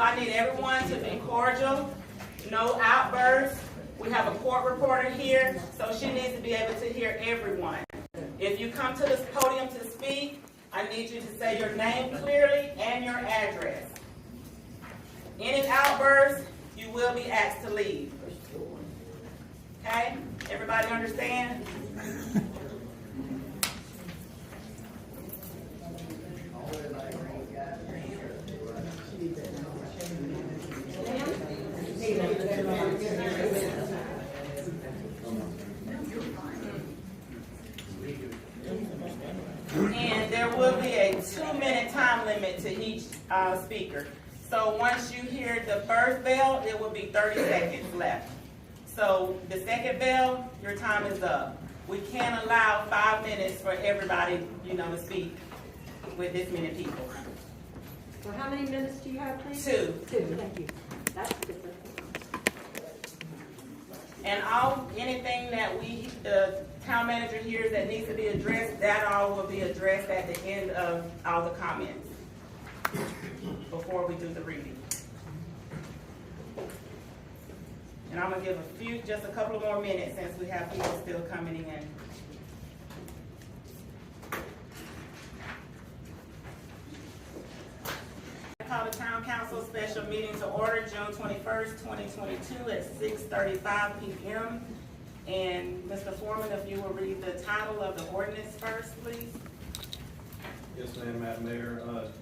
I need everyone to be cordial, no outbursts. We have a court reporter here, so she needs to be able to hear everyone. If you come to this podium to speak, I need you to say your name clearly and your address. Any outbursts, you will be asked to leave. Okay? Everybody understand? And there will be a 2-minute time limit to each speaker. So once you hear the first bell, it will be 30 seconds left. So the second bell, your time is up. We can't allow 5 minutes for everybody, to speak with this many people. So how many minutes do you have, please? 2. 2, thank you. That's good. And anything that the town manager hears that needs to be addressed, that all will be addressed at the end of all the comments before we do the reading. And I'm gonna give just a couple of more minutes since we have people still coming in. I call the Town Council special meeting to order June 21st, 2022 at 6:35 p.m. And Mr. Foreman, if you will read the title of the ordinance first, please. Yes, ma'am, Madam Mayor.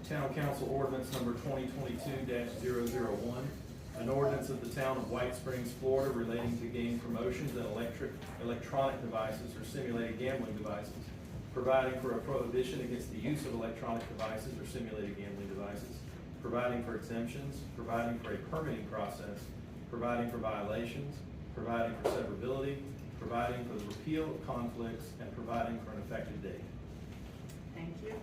Town Council Ordinance number 2022-001, an ordinance of the Town of White Springs, Florida relating to game promotions and electronic devices or simulated gambling devices, providing for a prohibition against the use of electronic devices or simulated gambling devices, providing for exemptions, providing for a permitting process, providing for violations, providing for severability, providing for the repeal of conflicts, and providing for an effective date. Thank you.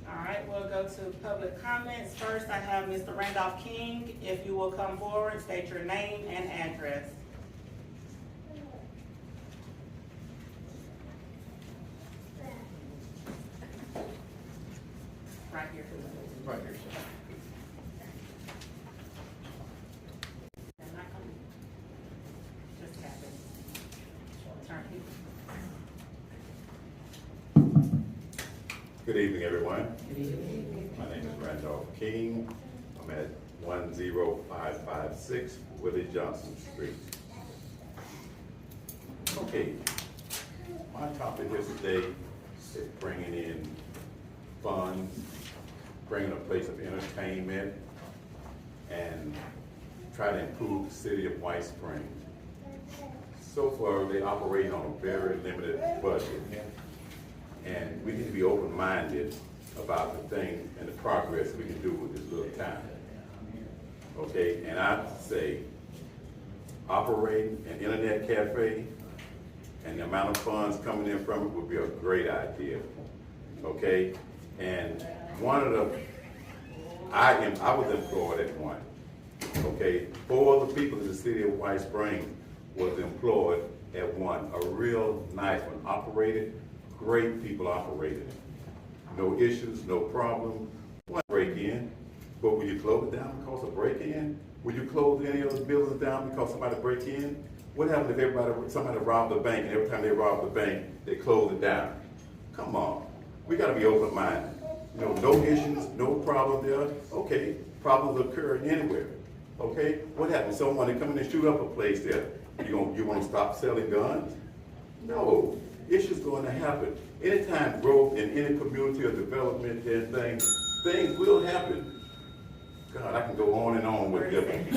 All right, we'll go to public comments. First, I have Mr. Randolph King. If you will come forward, state your name and address. Right here. Right here, sir. Just tap it. Turn here. Good evening, everyone. My name is Randolph King. I'm at 10556 Willie Johnson Street. Okay, my topic here today is bringing in funds, bringing a place of entertainment, and try to improve the city of White Springs. So far, they operate on a very limited budget. And we need to be open-minded about the things and the progress we can do with this little town. Okay, and I say operating an internet cafe and the amount of funds coming in from it would be a great idea. Okay, and one of the, I was employed at one. Okay, 4 other people in the city of White Springs was employed at one, a real nice one, operated. Great people operated it. No issues, no problem. One break-in, but will you close it down because of break-in? Will you close any other buildings down because somebody break in? What happens if somebody robbed the bank and every time they rob the bank, they close it down? Come on, we gotta be open-minded. No issues, no problem there. Okay, problems occur anywhere. Okay, what happens? Someone they come in and shoot up a place there. You want to stop selling guns? No. Issues going to happen. Anytime growth in any community or development and things will happen. God, I can go on and on with different.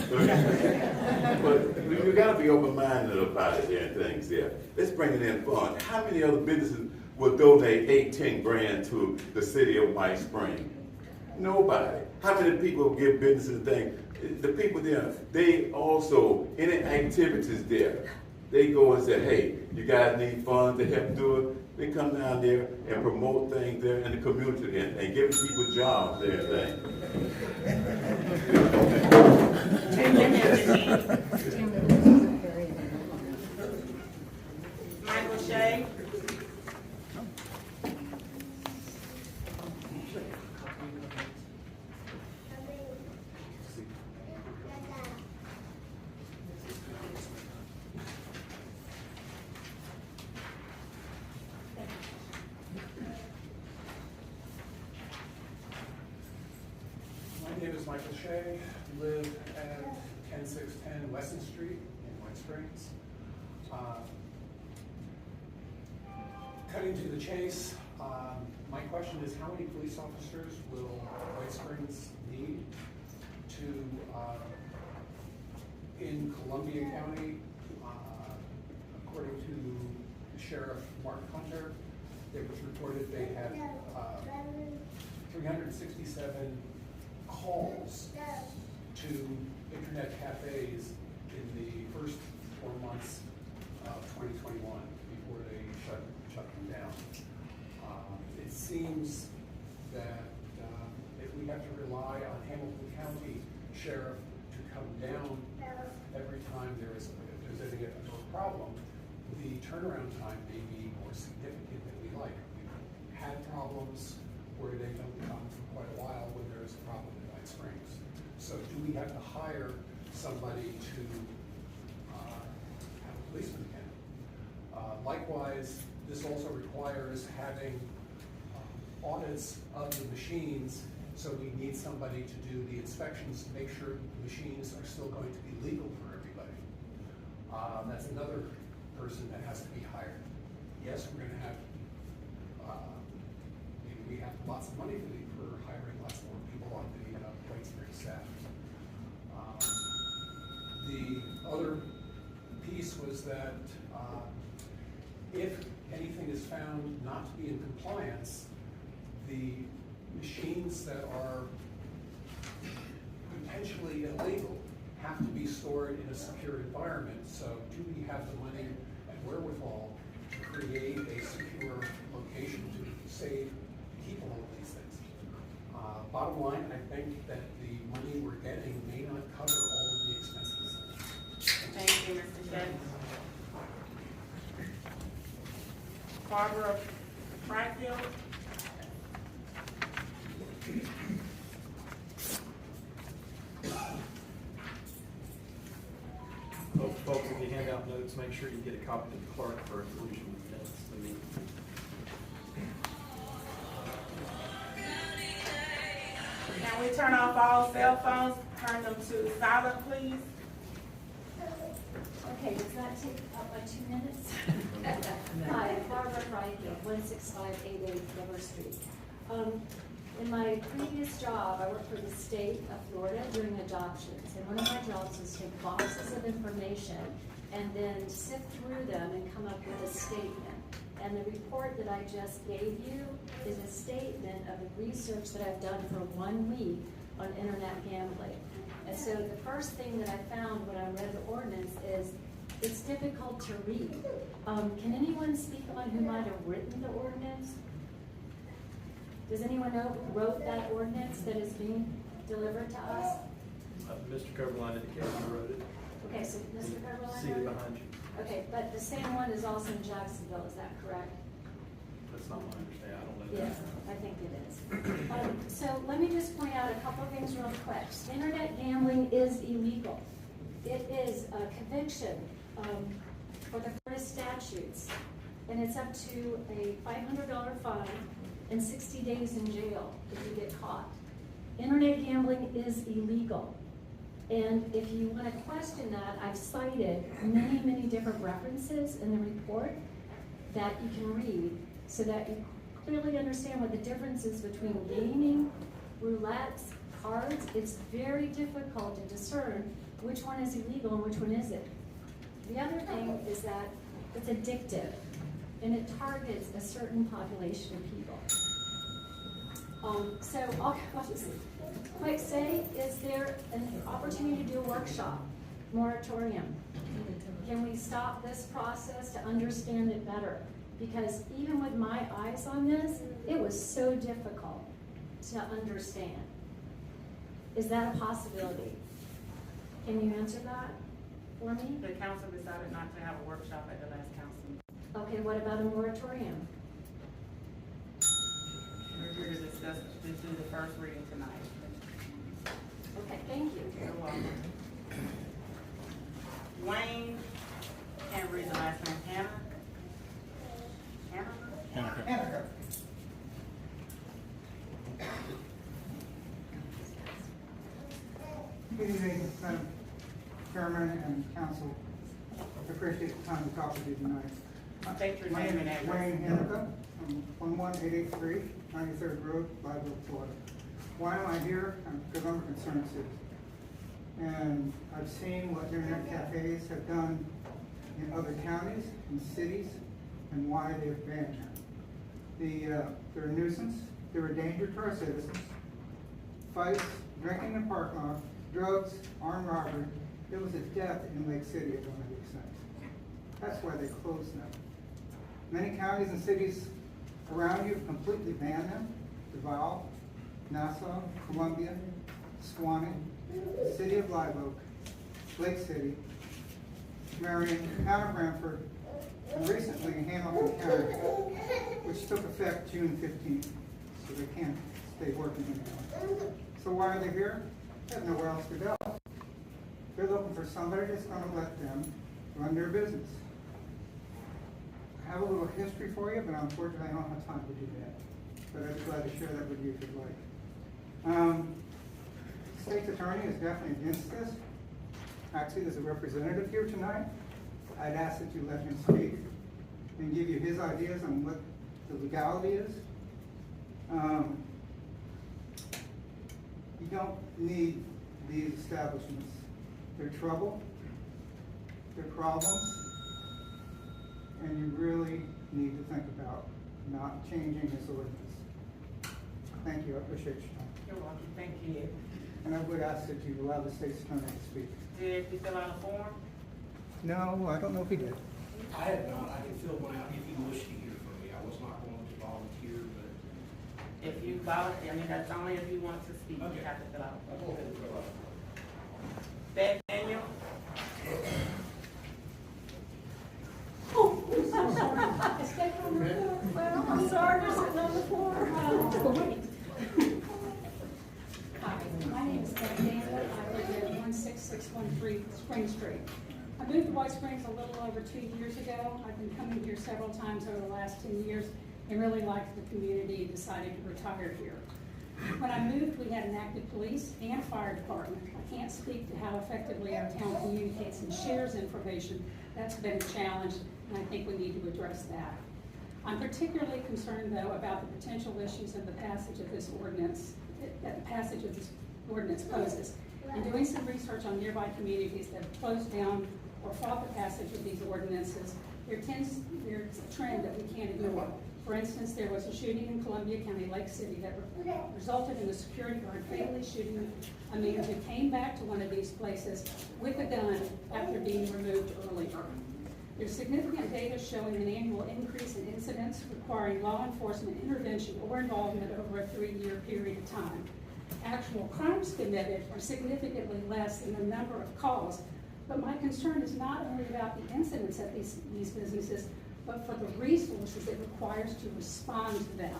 But you got to be open-minded about it and things there. Let's bring it in fun. How many other businesses will donate 18 grand to the city of White Springs? Nobody. How many people will give businesses things? The people there, they also, any activities there, they go and say, hey, you guys need funds to help do it. They come down there and promote things there in the community and give people jobs there and things. Michael Shea. name is Michael Shea, live at 10610 Weston Street in White Springs. Cutting to the chase, my question is how many police officers will White Springs need to, in Columbia County, according to Sheriff Mark Hunter, it was reported they had 367 calls to internet cafes in the first 4 months of 2021 before they shut them down. It seems that if we have to rely on Hamilton County Sheriff to come down every time if there's any problem, the turnaround time may be more significant than we like. We've had problems where they don't come for quite a while when there's a problem in White Springs. So do we have to hire somebody to have a policeman again? Likewise, this also requires having audits of the machines, so we need somebody to do the inspections to make sure the machines are still going to be legal for everybody. That's another person that has to be hired. Yes, we're going to have, we have lots of money for hiring lots more people on the White Springs staff. The other piece was that if anything is found not to be in compliance, the machines that are potentially illegal have to be stored in a secure environment. So do we have the money and wherewithal to create a secure location to save, keep all of these things? Bottom line, I think that the money we're getting may not cover all of the expenses. Thank you, Mr. Shea. Barbara Frankfield. Folks, if you hand out notes, make sure you get a copy to the clerk for inclusion in the minutes of the meeting. Can we turn off all cell phones, turn them to silent, please? Okay, does that take up my 2 minutes? Hi, Barbara Freigel, 16588 River Street. In my previous job, I worked for the state of Florida doing adoptions, and one of my jobs was to take boxes of information and then sift through them and come up with a statement. And the report that I just gave you is a statement of the research that I've done for 1 week on internet gambling. And so the first thing that I found when I read the ordinance is it's difficult to read. Can anyone speak on who might have written the ordinance? Does anyone know who wrote that ordinance that is being delivered to us? Mr. Coverline indicated you wrote it. Okay, so Mr. Carvalho? Seated behind you. Okay, but the same one is also in Jacksonville, is that correct? That's not my understanding. I don't know Yeah, that. I think it is. So let me just point out a couple of things real quick. Internet gambling is illegal. It is a conviction for the Florida statutes, and it's up to a $500 fine and 60 days in jail if you get caught. Internet gambling is illegal. And if you want to question that, I've cited many, many different references in the report that you can read so that you clearly understand what the difference is between gaming, roulettes, cards. It's very difficult to discern which one is illegal and which one isn't. The other thing is that it's addictive and it targets a certain population of people. So I'll just quick say, is there an opportunity to do a workshop, moratorium? Can we stop this process to understand it better? Because even with my eyes on this, it was so difficult to understand. Is that a possibility? Can you answer that for me? The council decided not to have a workshop at the last council meeting. Okay, what about a moratorium? We're here to discuss, to do the first reading tonight. Okay, thank you. You're welcome. Wayne, can't read the last name, Hannah? Good evening, Madam Chairman and Council. I appreciate the time to talk with you tonight. State your My name and is address. Wayne Hanukkah from 11883, 93rd Road, Blytheville, Florida. Why am I here? Because I'm a concerned citizen. And I've seen what internet cafes have done in other counties and cities and why they've banned them. They're a nuisance, they're a danger to our citizens. Fights, drinking in the parking lot, drugs, armed robbery. There was a death in Lake City at one of these things. That's why they closed them. Many counties and cities around you have completely banned them. Duval, Nassau, Columbia, Suwanee, City of Live Oak, Lake City, Marion, Town of Brantford, and recently Hamilton County, which took effect June 15th, so they can't stay working anymore. So why are they here? They have nowhere else to go. They're looking for somebody that's going to let them run their business. I have a little history for you, but unfortunately I don't have time to do that. But I'd be glad to share that with you if you'd like. State's attorney is definitely against this. Actually, there's a representative here tonight. I'd ask that you let him speak and give you his ideas on what the legality is. You don't need these establishments. They're trouble, they're problems, and you really need to think about not changing this ordinance. Thank you, I appreciate your time. You're welcome, thank you. And I would ask that you allow the state's attorney to speak. Did you fill out a form? No, I don't know if he did. I had not, I can fill one out if you wish to hear from me. I was not going to volunteer, but If you volunteer, I mean, that's only if you want to speak, you Okay. have to fill out. I'll go ahead and fill out. Beth Daniel? Oh, I'm so sorry. Escape from the floor. Well, I'm sorry for sitting on the floor. Hi, my name is Beth Daniel. I live at 16613 Spring Street. I moved to White Springs a little over 2 years ago. I've been coming here several times over the last 10 years and really liked the community and decided to retire here. When I moved, we had an active police and fire department. I can't speak to how effectively our town communicates and shares information. That's been a challenge, and I think we need to address that. I'm particularly concerned, though, about the potential issues of the passage of this ordinance, that the passage of this ordinance poses. In doing some research on nearby communities that have closed down or fought the passage of these ordinances, there's a trend that we can't ignore. For instance, there was a shooting in Columbia County, Lake City, that resulted in the security guard fatally shooting a man who came back to one of these places with a gun after being removed earlier. There's significant data showing an annual increase in incidents requiring law enforcement intervention or involvement over a 3-year period of time. Actual crimes committed are significantly less than the number of calls, but my concern is not only about the incidents at these businesses, but for the resources it requires to respond to them.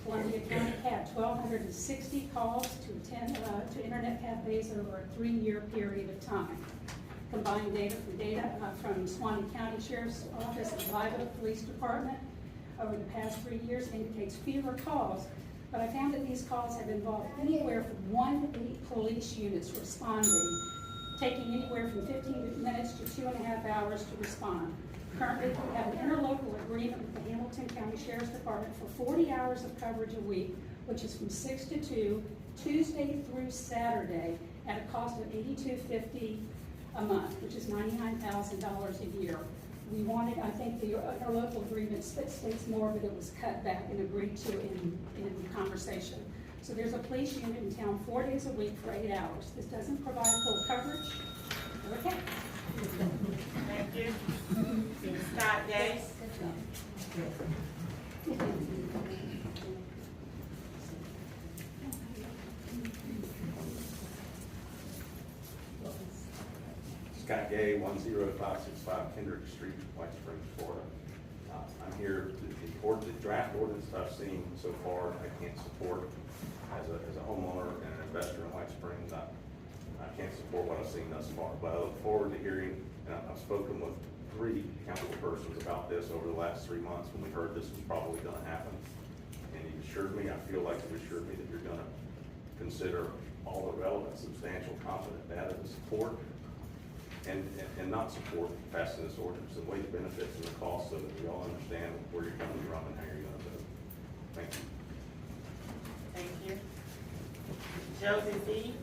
Columbia County had 1,260 calls to internet cafes over a 3-year period of time. Combined data from Suwanee County Sheriff's Office and Live Oak Police Department over the past 3 years indicates fewer calls, but I found that these calls have involved anywhere from 1 to 8 police units responding, taking anywhere from 15 minutes to 2.5 hours to respond. Currently, we have an interlocal agreement with the Hamilton County Sheriff's Department for 40 hours of coverage a week, which is from 6 to 2, Tuesday through Saturday, at a cost of $82.50 a month, which is $99,000 a year. We wanted, I think the interlocal agreement states more, but it was cut back and agreed to in conversation. So there's a police unit in town 4 days a week for 8 hours. This doesn't provide full coverage. Okay. Thank you. Scott Gay? Scott Gay, 10565 Kendrick Street, White Springs, Florida. I'm here, the draft ordinance that I've seen so far, I can't support. As a homeowner and an investor in White Springs, I can't support what I've seen thus far. But I look forward to hearing, and I've spoken with 3 council persons about this over the last 3 months when we heard this was probably gonna happen. And you assured me, I feel like you assured me that you're gonna consider all the relevant, substantial, competent data to support and not support passing this ordinance, and weigh the benefits and the costs so that we all understand where you're coming from and how you're gonna do it. Thank you. Thank you. Josie Z.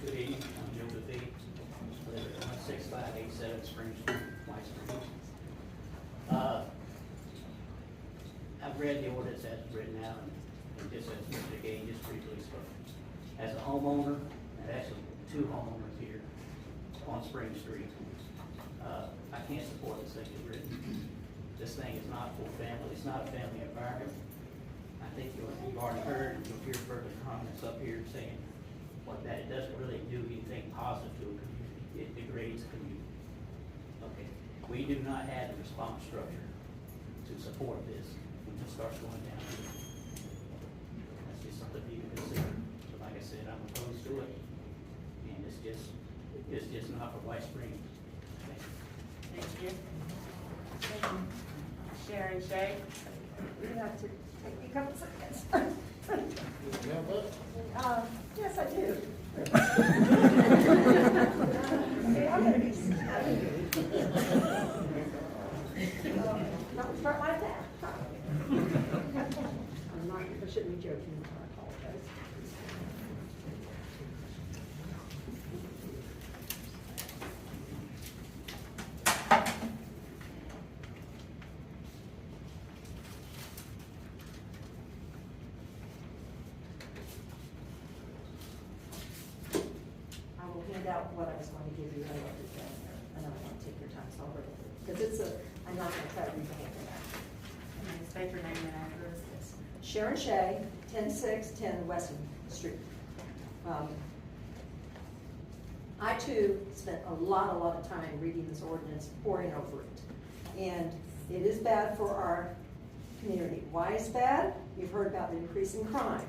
Good evening, I'm Joe Levy, I live at 16587 Spring Street, White Springs. I've read the ordinance as written out, and just as Mr. Gay just briefly spoke. As a homeowner, and actually two homeowners here on Spring Street, I can't support this thing as written. This thing is not for family, it's not a family environment. I think you've already heard, and you'll hear further comments up here saying that it doesn't really do anything positive to a community, it degrades a community. Okay, we do not have the response structure to support this when it starts going down here. That's just something you can consider. But like I said, I'm opposed to it, and it's just not for White Springs. Thank you. Sharon Shay. You have to take me a couple seconds. Yes, I do. Okay, I'm gonna be don't start like that. I'm not, I shouldn't be joking, I apologize. I will hand out what I was going to give you, I wrote it down there, and I don't want to take your time, so I'll read it, because I'm not going to try to read the whole thing out. State your name and address. Sharon Shea, 10610 Weston Street. I too spent a lot of time reading this ordinance, poring over it. And it is bad for our community. Why is bad? You've heard about the increase in crime.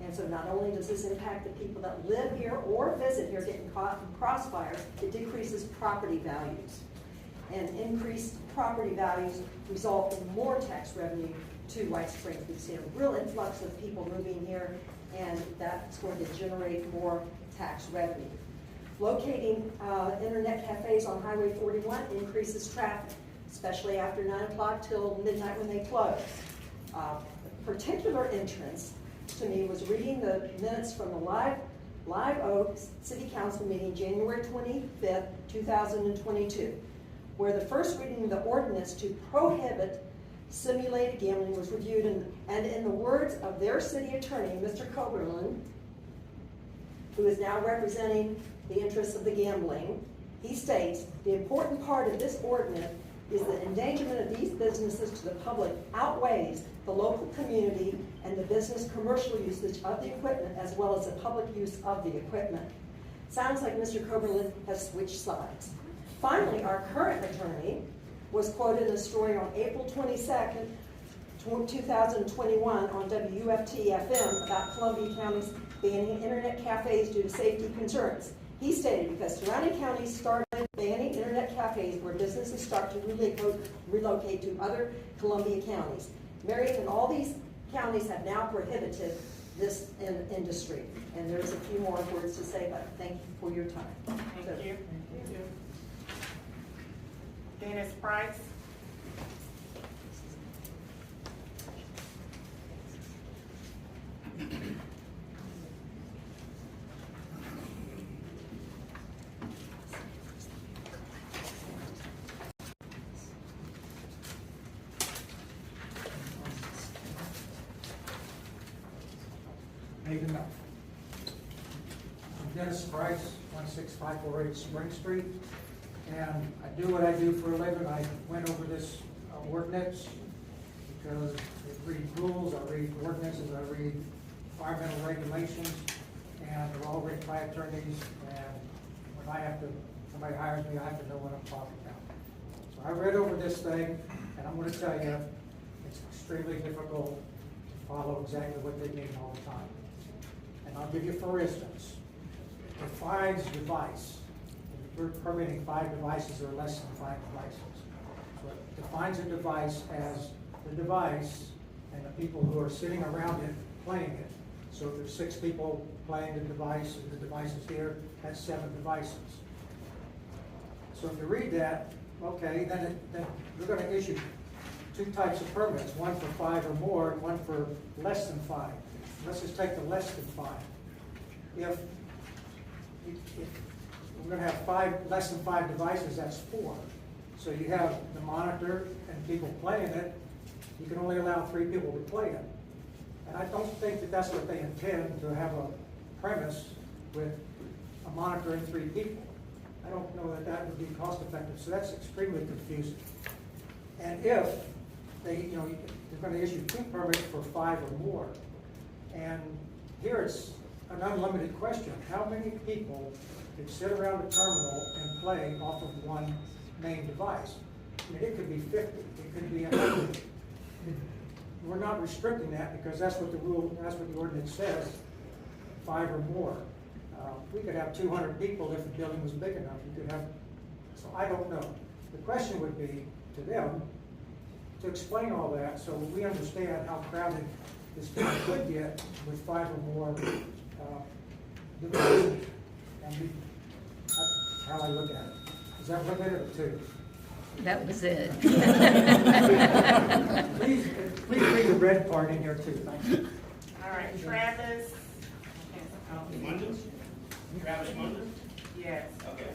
And so not only does this impact the people that live here or visit here getting caught in crossfires, it decreases property values. And increased property values result in more tax revenue to White Springs. We've seen a real influx of people moving here, and that's going to generate more tax revenue. Locating internet cafes on Highway 41 increases traffic, especially after 9 o'clock till midnight when they close. Particular entrance to me was reading the minutes from the Live Oak City Council meeting January 25th, 2022, where the first reading of the ordinance to prohibit simulated gambling was reviewed, and in the words of their city attorney, Mr. Coberlin, who is now representing the interests of the gambling, he states, the important part of this ordinance is the endangerment of these businesses to the public outweighs the local community and the business commercial usage of the equipment as well as the public use of the equipment. Sounds like Mr. Coberlin has switched sides. Finally, our current attorney was quoted in a story on April 22nd, 2021 on WFT-FM about Columbia County's banning internet cafes due to safety concerns. He stated, because surrounding counties started banning internet cafes where businesses start to relocate to other Columbia counties. Marion and all these counties have now prohibited this industry. And there's a few more words to say, but thank you for your time. Thank you. Dennis Price. Maybe enough. I'm Dennis Price, 16548 Spring Street, and I do what I do for a living. I went over this ordinance because I read rules, I read ordinances, I read environmental regulations, and they're all written by attorneys, and when somebody hires me, I have to know what I'm talking about. So I read over this thing, and I'm going to tell you, it's extremely difficult to follow exactly what they mean all the time. And I'll give you, for instance, defines device. We're permitting 5 devices or less than 5 devices. So it defines a device as the device and the people who are sitting around it playing it. So if there's 6 people playing the device and the device is here, that's 7 devices. So if you read that, okay, then we're going to issue 2 types of permits, one for 5 or more and one for less than 5. Let's just take the less than 5. If we're going to have 5, less than 5 devices, that's 4. So you have the monitor and people playing it, you can only allow 3 people to play it. And I don't think that that's what they intend, to have a premise with a monitor and 3 people. I don't know that that would be cost effective, so that's extremely confusing. And if they, you know, they're going to issue 2 permits for 5 or more, and here it's an unlimited question. How many people can sit around a terminal and play off of one main device? I mean, it could be 50, it could be 100. We're not restricting that because that's what the rule, that's what the ordinance says, 5 or more. We could have 200 people if the building was big enough. You could have, so I don't know. The question would be to them to explain all that so we understand how crowded this thing could get with 5 or more devices. And that's how I look at it. Is that 1 minute or 2? That was it. Please read the red part in here too, thank you. All right, Travis. Munden? Travis Munden? Yes. Okay.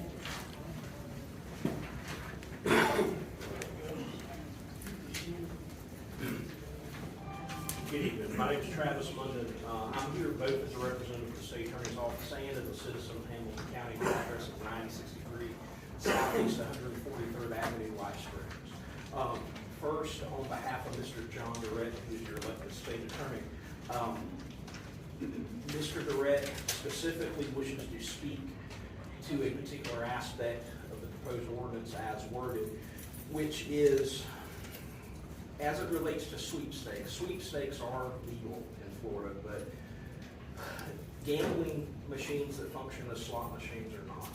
Good evening. My name is Travis Munden. I'm here both as a representative of the State Attorney's Office and as a citizen of Hamilton County. My address is 9063 Southeast 143rd Avenue, White Springs. First, on behalf of Mr. John Durrett, who's your elected state attorney, Mr. Durrett specifically wishes to speak to a particular aspect of the proposed ordinance as worded, which is as it relates to sweepstakes. Sweepstakes are legal in Florida, but gambling machines that function as slot machines are not.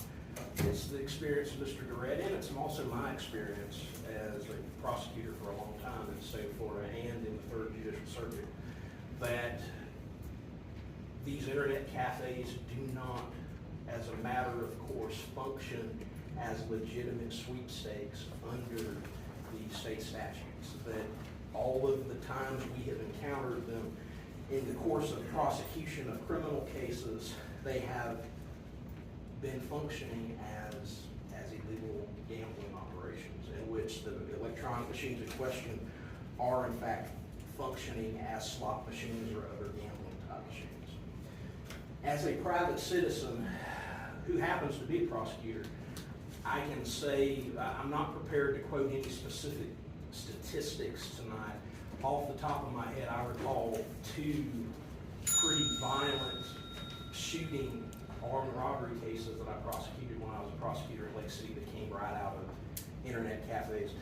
It's the experience of Mr. Durrett, and it's also my experience as a prosecutor for a long time in the state of Florida and in the 3rd Judicial Circuit, that these internet cafes do not, as a matter of course, function as legitimate sweepstakes under the state statutes. That all of the times we have encountered them in the course of prosecution of criminal cases, they have been functioning as illegal gambling operations, in which the electronic machines in question are in fact functioning as slot machines or other gambling type machines. As a private citizen who happens to be a prosecutor, I can say I'm not prepared to quote any specific statistics tonight. Off the top of my head, I recall 2 pretty violent shooting armed robbery cases that I prosecuted when I was a prosecutor in Lake City that came right out of internet cafes.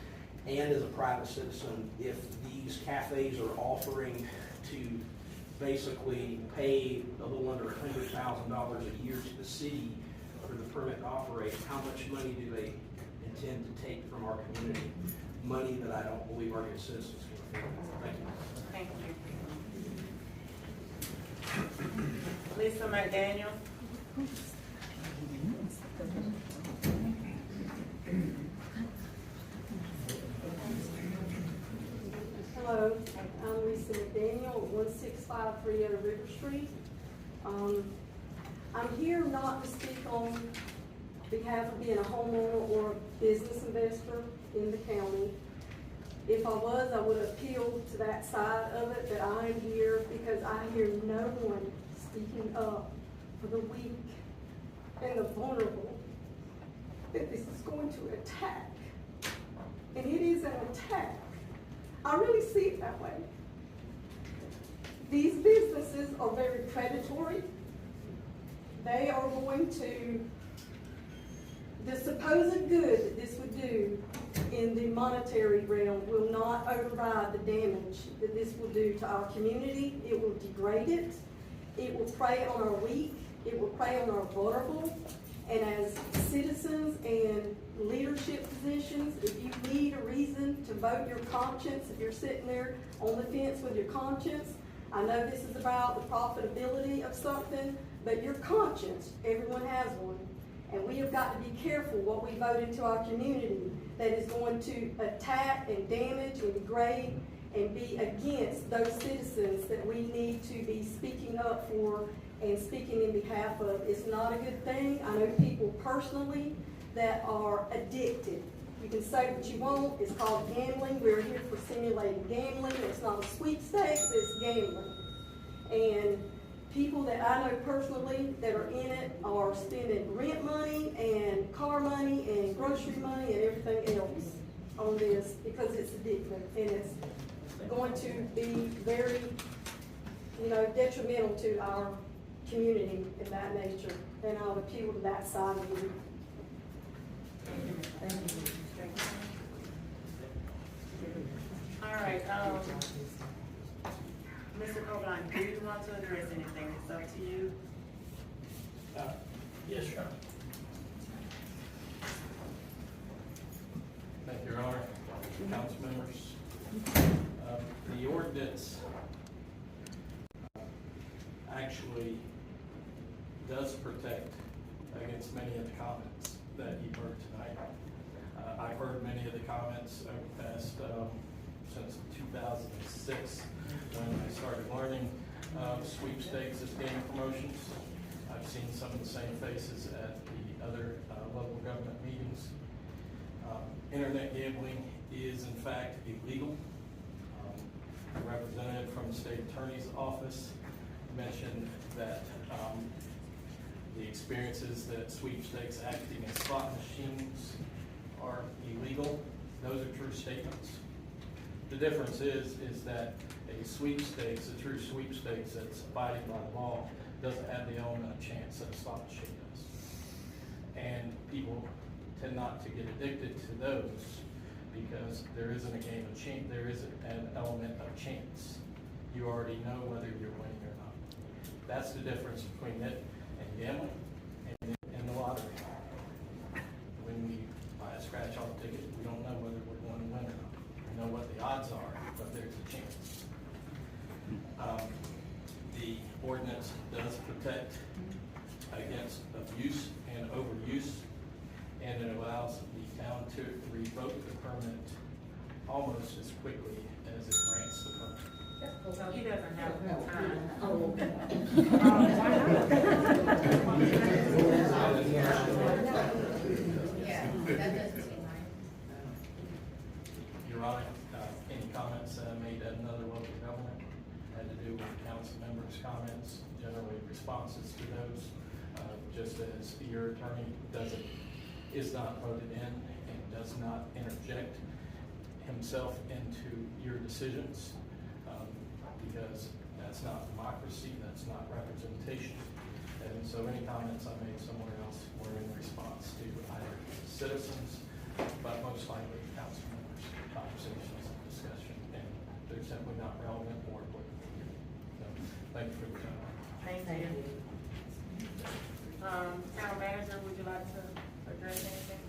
And as a private citizen, if these cafes are offering to basically pay a little under $100,000 a year to the city for the permit to operate, how much money do they intend to take from our community? Money that I don't believe our good citizens can afford. Thank you. Thank you. Lisa McDaniel. Hello, I'm Lisa McDaniel, 16530 River Street. I'm here not to speak on behalf of being a homeowner or a business investor in the county. If I was, I would appeal to that side of it, but I am here because I hear no one speaking up for the weak and the vulnerable that this is going to attack. And it is an attack. I really see it that way. These businesses are very predatory. They are going to, the supposed good that this would do in the monetary realm will not override the damage that this will do to our community. It will degrade it. It will prey on our weak It will play on our vulnerable, and as citizens and leadership positions, if you need a reason to vote your conscience, if you're sitting there on the fence with your conscience, I know this is about the profitability of something, but your conscience, everyone has one. And we have got to be careful what we vote into our community that is going to attack and damage and degrade and be against those citizens that we need to be speaking up for and speaking in behalf of. It's not a good thing. I know people personally that are addicted. You can say what you want. It's called gambling. We're here for simulating gambling. It's not a sweepstakes, it's gambling. And people that I know personally that are in it are spending rent money and car money and grocery money and everything else on this because it's addictive and it's going to be very, detrimental to our community in that nature. And I'll appeal to that side of you. All right, Mr. Copeland, do you want to address anything? It's up to you. Yes, Your Honor. Thank you, Your Honor, council members. The ordinance actually does protect against many of the comments that you've heard tonight. I've heard many of the comments over the past, since 2006, when I started learning sweepstakes as game promotions. I've seen some of the same faces at the other local government meetings. Internet gambling is in fact illegal. A representative from the state attorney's office mentioned that the experiences that sweepstakes acting as slot machines are illegal. Those are true statements. The difference is that a sweepstakes, a true sweepstakes that's abiding by the law, doesn't have the element of chance that a slot machine does. And people tend not to get addicted to those because there isn't a game of chance, there isn't an element of chance. You already know whether you're winning or not. That's the difference between it and gambling and the lottery. When we buy a scratch-off ticket, we don't know whether we're going to win or not. We know what the odds are, but there's a chance. The ordinance does protect against abuse and overuse, and it allows the town to revoke the permit almost as quickly as it grants the permit. So he doesn't have more time. Yeah, that doesn't seem right. Your Honor, any comments made at another local government had to do with council members' comments, generally responses to those, just as your attorney is not voted in and does not interject himself into your decisions, because that's not democracy, that's not representation. And so any comments I made somewhere else were in response to either citizens, but most likely council members' conversations and discussion, and they're simply not relevant or applicable here. So, thank you for your time. Thank you. Town manager, would you like to address anything?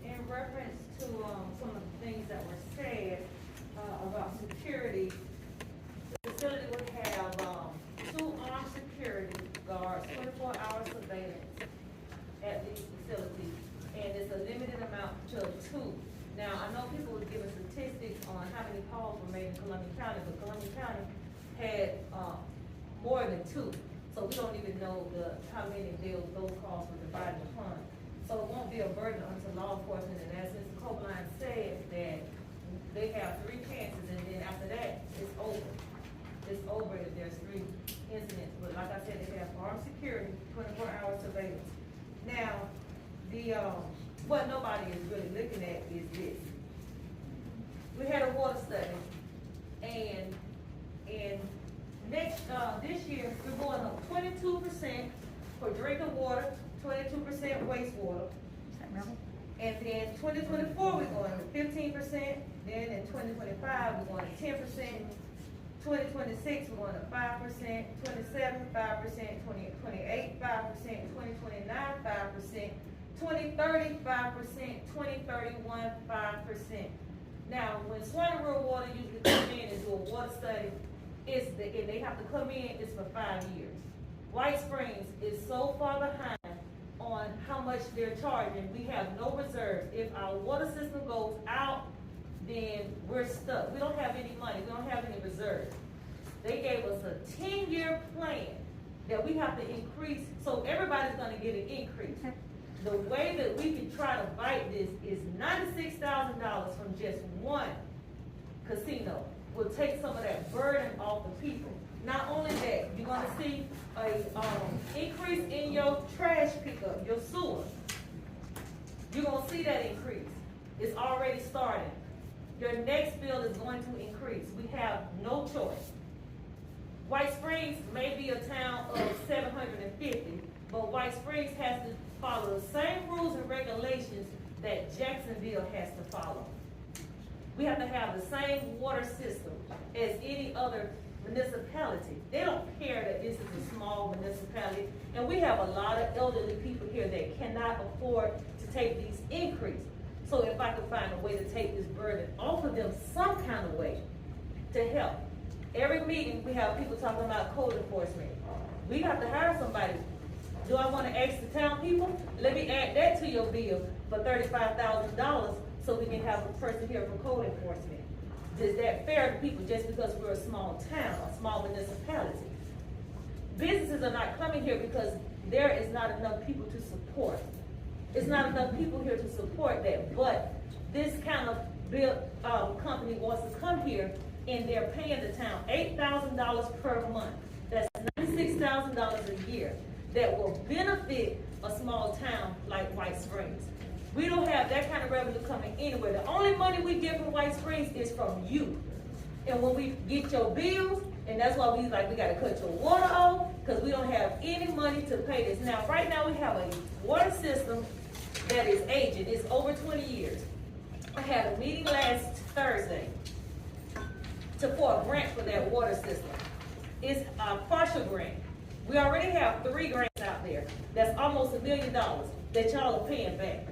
In reference to some of the things that were said about security, the facility would have 2 armed security guards, 24-hour surveillance at the facility, and it's a limited amount to 2. Now, I know people would give us statistics on how many calls were made in Columbia County, but Columbia County had more than 2. So we don't even know how many those calls were divided upon. So it won't be a burden unto law enforcement, and as Mr. Copeland said, that they have 3 chances, and then after that, it's over. It's over if there's 3 incidents, but like I said, they have armed security, 24-hour surveillance. Now, what nobody is really looking at is this. We had a water study, and this year, we're going up 22% for drinking water, 22% wastewater. And then 2024, we're going to 15%. Then in 2025, we're going to 10%. 2026, we're going to 5%, 27, 5%, 2028, 5%, 2029, 5%, 2030, 5%, 2031, 5%. Now, when Swanee Rural Water usually come in and do a water study, and they have to come in, it's for 5 years. White Springs is so far behind on how much they're charging, we have no reserves. If our water system goes out, then we're stuck. We don't have any money, we don't have any reserves. They gave us a 10-year plan that we have to increase, so everybody's gonna get an increase. The way that we can try to fight this is $96,000 from just one casino will take some of that burden off the people. Not only that, you're gonna see a increase in your trash pickup, your sewer. You're gonna see that increase. It's already starting. Your next bill is going to increase. We have no choice. White Springs may be a town of 750, but White Springs has to follow the same rules and regulations that Jacksonville has to follow. We have to have the same water system as any other municipality. They don't care that this is a small municipality, and we have a lot of elderly people here that cannot afford to take these increases. So if I could find a way to take this burden off of them some kind of way to help. Every meeting, we have people talking about code enforcement. We have to hire somebody. Do I want to ask the town people? Let me add that to your bill for $35,000 so we can have a person here for code enforcement. Is that fair to people just because we're a small town, a small municipality? Businesses are not coming here because there is not enough people to support. It's not enough people here to support that, but this kind of company wants to come here and they're paying the town $8,000 per month. That's $96,000 a year that will benefit a small town like White Springs. We don't have that kind of revenue coming anywhere. The only money we get from White Springs is from you. And when we get your bills, and that's why we gotta cut your water off, because we don't have any money to pay this. Now, right now we have a water system that is aging. It's over 20 years. I had a meeting last Thursday for a grant for that water system. It's a partial grant. We already have 3 grants out there. That's almost $1 million that y'all are paying back.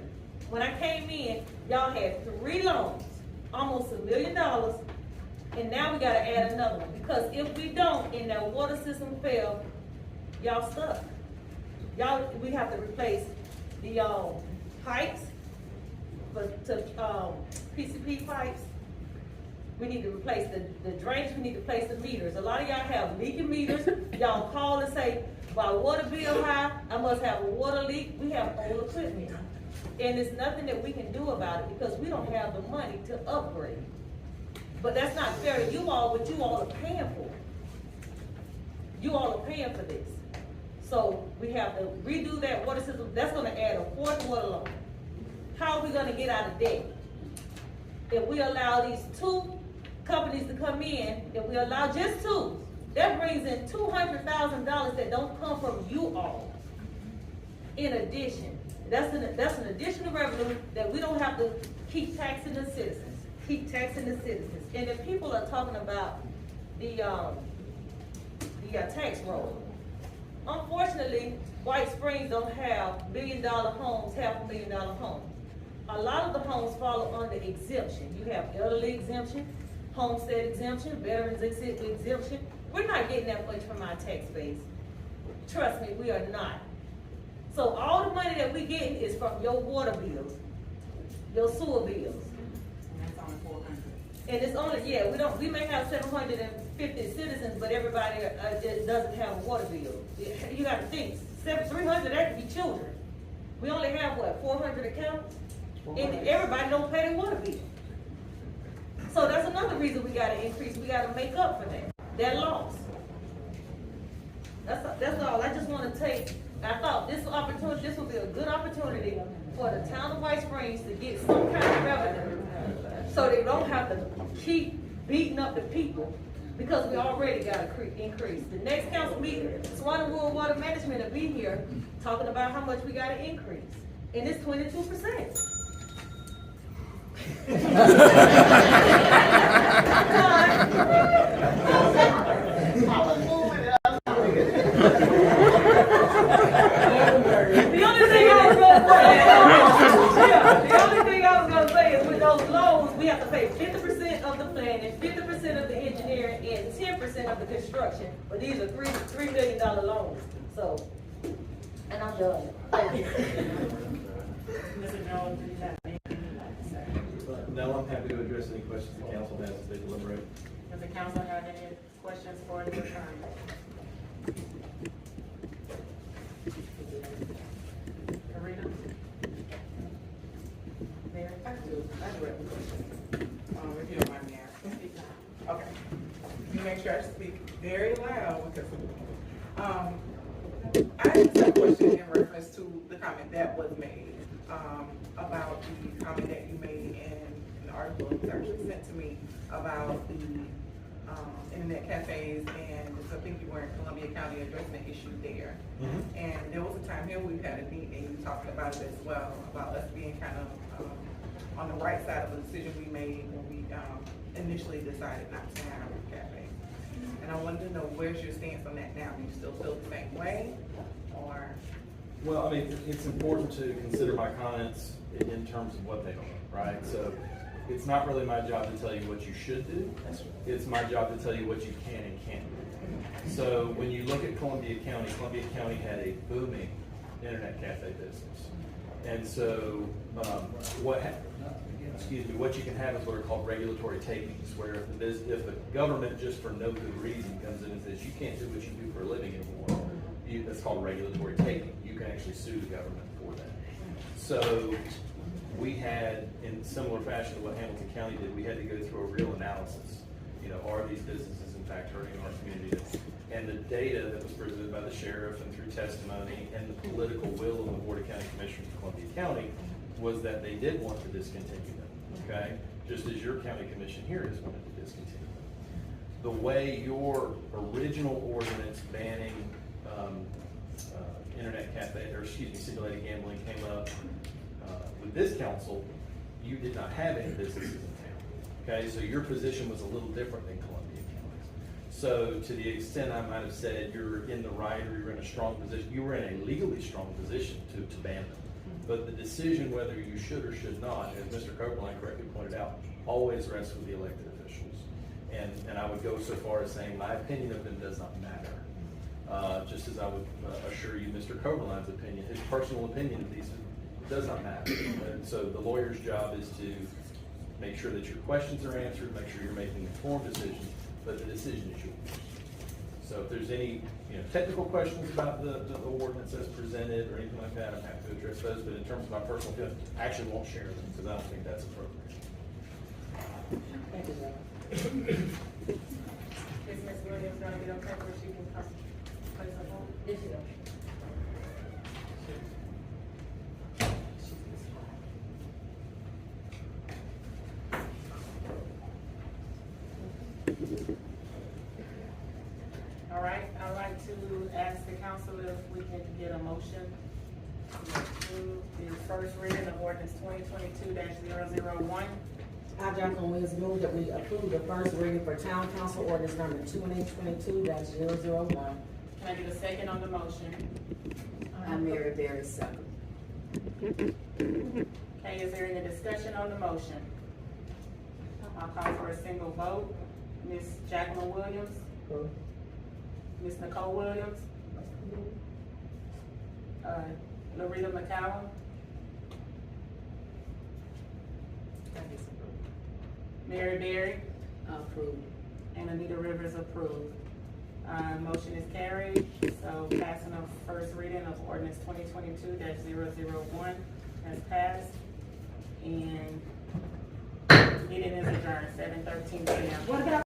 When I came in, y'all had 3 loans, almost $1 million, and now we gotta add another one. Because if we don't, and that water system fail, y'all stuck. We have to replace the pipes, PCP pipes. We need to replace the drainage, we need to replace the meters. A lot of y'all have leaking meters. Y'all call and say, my water bill high, I must have a water leak. We have old equipment. And there's nothing that we can do about it because we don't have the money to upgrade. But that's not fair to you all, but you all are paying for it. You all are paying for this. So we have to redo that water system. That's gonna add a 4th water loan. How are we gonna get out of debt? If we allow these 2 companies to come in, if we allow just 2, that brings in $200,000 that don't come from you all. In addition, that's an additional revenue that we don't have to keep taxing the citizens. Keep taxing the citizens. And if people are talking about the tax roll, unfortunately, White Springs don't have $1 million homes, $500,000 homes. A lot of the homes fall under exemption. You have elderly exemption, homestead exemption, veterans exemption. We're not getting that much from our tax base. Trust me, we are not. So all the money that we getting is from your water bills, your sewer bills. And that's only 400. And it's only, we may have 750 citizens, but everybody doesn't have a water bill. You gotta think, 300, that could be children. We only have, 400 accounts? And everybody don't pay their water bill. So that's another reason we gotta increase, we gotta make up for that loss. That's all, I just wanna I thought this would be a good opportunity for the town of White Springs to get some kind of revenue, so they don't have to keep beating up the people, because we already got an increase. The next council meeting, Swanee Rural Water Management will be here talking about how much we got to increase, and it's 22%. Come on. Yeah, the only thing I was gonna say is with those loans, we have to pay 50% of the planning, 50% of the engineering, and 10% of the construction. But these are $3 million loans, so, and I'm done. Mr. Jones, do you have anything you'd like to say? No, I'm happy to address any questions the council has as they deliberate. Does the council have any questions for the attorney? Karina? Mayor? I do have a question. If you don't mind me asking. Okay. You make sure I speak very loud because, I just have a question in reference to the comment that was made, about the comment that you made in the article that was actually sent to me about the, internet cafes, and I think you were in Columbia County addressing the issue there. And there was a time here we've had a meeting and you talked about it as well, about us being kind of, on the right side of the decision we made when we, initially decided not to have a cafe. And I wanted to know, where's your stance on that now? Do you still feel the same way, or? Well, I mean, it's important to consider my comments in terms of what they are, right? So it's not really my job to tell you what you should do. It's my job to tell you what you can and can't do. So when you look at Columbia County had a booming internet cafe business. And so what you can have is what are called regulatory takings, where if the government just for no good reason comes in and says you can't do what you do for a living anymore, that's called regulatory taking. You can actually sue the government for that. So we had, in similar fashion to what Hamilton County did, we had to go through a real analysis. You know, are these businesses in fact hurting our community? And the data that was presented by the sheriff and through testimony and the political will of the Board of County Commissioners of Columbia County was that they did want to discontinue them, okay? Just as your county commission here has wanted to discontinue them. The way your original ordinance banning internet cafe, or excuse me, simulated gambling came up with this council, you did not have any businesses in town, okay? So your position was a little different than Columbia County's. So to the extent I might have said you're in the right or you're in a strong position, you were in a legally strong position to ban them. But the decision whether you should or should not, as Mr. Copeland correctly pointed out, always rests with the elected officials. And I would go so far as saying my opinion of them does not matter. Just as I would assure you Mr. Copeland's opinion, his personal opinion of these does not matter. And so the lawyer's job is to make sure that your questions are answered, make sure you're making informed decisions, but the decision is yours. So if there's any technical questions about the ordinance as presented or anything like that, I'm happy to address those. But in terms of my personal feelings, I actually won't share them because I don't think that's appropriate. Thank you, sir. Is Ms. Williams gonna be okay where she can come place her phone? Yes, you know. All right, I'd like to ask the council if we can get a motion to approve the first reading of ordinance 2022-001. I, Jacqueline Williams, move that we approve the first reading for Town Council Ordinance number 2022-001. Can I get a second on the motion? I'm Mary Berry, second. Okay, is there any discussion on the motion? I'll call for a single vote. Ms. Jacqueline Williams? Ms. Nicole Williams? Loretta McCallum? Mary Berry? Approved. And Anita Rivers approved. Motion is carried, so passing of first reading of ordinance 2022-001 has passed. And meeting is adjourned, 7:13 p.m. What about